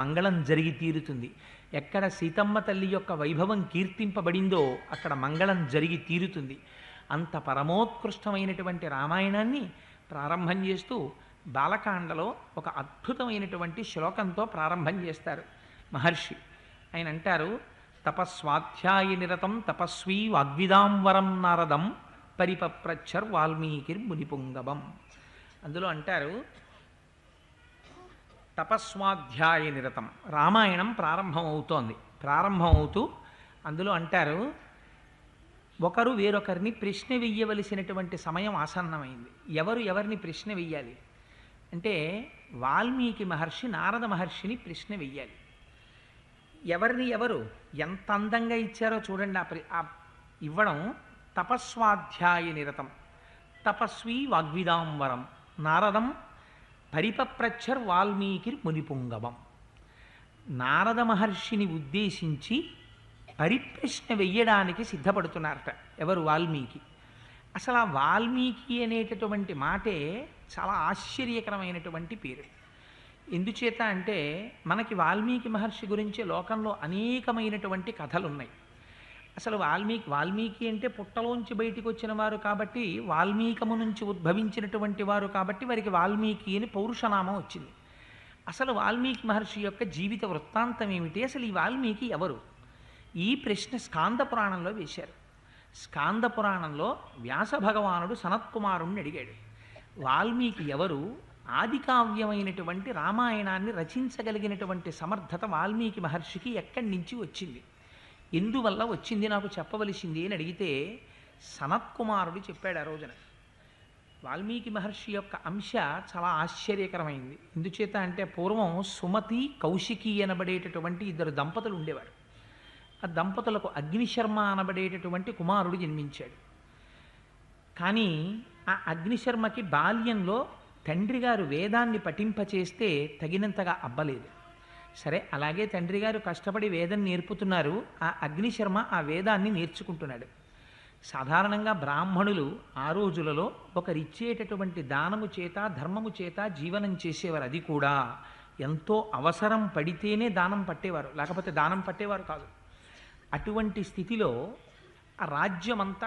మంగళం జరిగి తీరుతుంది. ఎక్కడ సీతమ్మ తల్లి యొక్క వైభవం కీర్తింపబడిందో అక్కడ మంగళం జరిగి తీరుతుంది. అంత పరమోత్కృష్టమైనటువంటి రామాయణాన్ని ప్రారంభం చేస్తూ బాలకాండలో ఒక అద్భుతమైనటువంటి శ్లోకంతో ప్రారంభం చేస్తారు మహర్షి. ఆయన అంటారు, తపస్వాధ్యాయ నిరతం తపస్వీ వాగ్విదాంవరం నారదం పరిపప్రచ్చర్ వాల్మీకిర్ మునిపుంగవం. అందులో అంటారు, తపస్వాధ్యాయ నిరతం రామాయణం ప్రారంభమవుతోంది. ప్రారంభమవుతూ అందులో అంటారు, ఒకరు వేరొకరిని ప్రశ్న వెయ్యవలసినటువంటి సమయం ఆసన్నమైంది. ఎవరు ఎవరిని ప్రశ్న వెయ్యాలి అంటే, వాల్మీకి మహర్షి నారద మహర్షిని ప్రశ్న వెయ్యాలి. ఎవరిని ఎవరు ఎంత అందంగా ఇచ్చారో చూడండి. ఇవ్వడం తపస్వాధ్యాయ నిరతం తపస్వీ వాగ్విదాంవరం నారదం పరిపప్రచ్చర్ వాల్మీకి మునిపుంగవం. నారద మహర్షిని ఉద్దేశించి పరిప్రశ్న వెయ్యడానికి సిద్ధపడుతున్నారట ఎవరు? వాల్మీకి. అసలు ఆ వాల్మీకి అనేటటువంటి మాటే చాలా ఆశ్చర్యకరమైనటువంటి పేరు. ఎందుచేత అంటే, మనకి వాల్మీకి మహర్షి గురించి లోకంలో అనేకమైనటువంటి కథలు ఉన్నాయి. అసలు వాల్మీకి అంటే పుట్టలోంచి బయటికి వచ్చిన వారు కాబట్టి, వాల్మీకము నుంచి ఉద్భవించినటువంటి వారు కాబట్టి వారికి వాల్మీకి అని పౌరుషనామం వచ్చింది. అసలు వాల్మీకి మహర్షి యొక్క జీవిత వృత్తాంతం ఏమిటి? అసలు ఈ వాల్మీకి ఎవరు? ఈ ప్రశ్న స్కాంద పురాణంలో వేశారు. స్కాంద పురాణంలో వ్యాస భగవానుడు సనత్కుమారుణ్ణి అడిగాడు, వాల్మీకి ఎవరు? ఆదికావ్యమైనటువంటి రామాయణాన్ని రచించగలిగినటువంటి సమర్థత వాల్మీకి మహర్షికి ఎక్కడి నుంచి వచ్చింది, ఎందువల్ల వచ్చింది, నాకు చెప్పవలసింది అని అడిగితే సనత్కుమారుడు చెప్పాడు ఆ రోజున. వాల్మీకి మహర్షి యొక్క అంశ చాలా ఆశ్చర్యకరమైంది. ఎందుచేత అంటే, పూర్వం సుమతి కౌశికి అనబడేటటువంటి ఇద్దరు దంపతులు ఉండేవారు. ఆ దంపతులకు అగ్నిశర్మ అనబడేటటువంటి కుమారుడు జన్మించాడు. కానీ ఆ అగ్నిశర్మకి బాల్యంలో తండ్రి గారు వేదాన్ని పఠింపచేస్తే తగినంతగా అబ్బలేదు. సరే, అలాగే తండ్రి గారు కష్టపడి వేదం నేర్పుతున్నారు, ఆ అగ్నిశర్మ ఆ వేదాన్ని నేర్చుకుంటున్నాడు. సాధారణంగా బ్రాహ్మణులు ఆ రోజులలో ఒకరిచ్చేటటువంటి దానము చేత ధర్మము చేత జీవనం చేసేవారు. అది కూడా ఎంతో అవసరం పడితేనే దానం పట్టేవారు, లేకపోతే దానం పట్టేవారు కాదు. అటువంటి స్థితిలో ఆ రాజ్యమంతా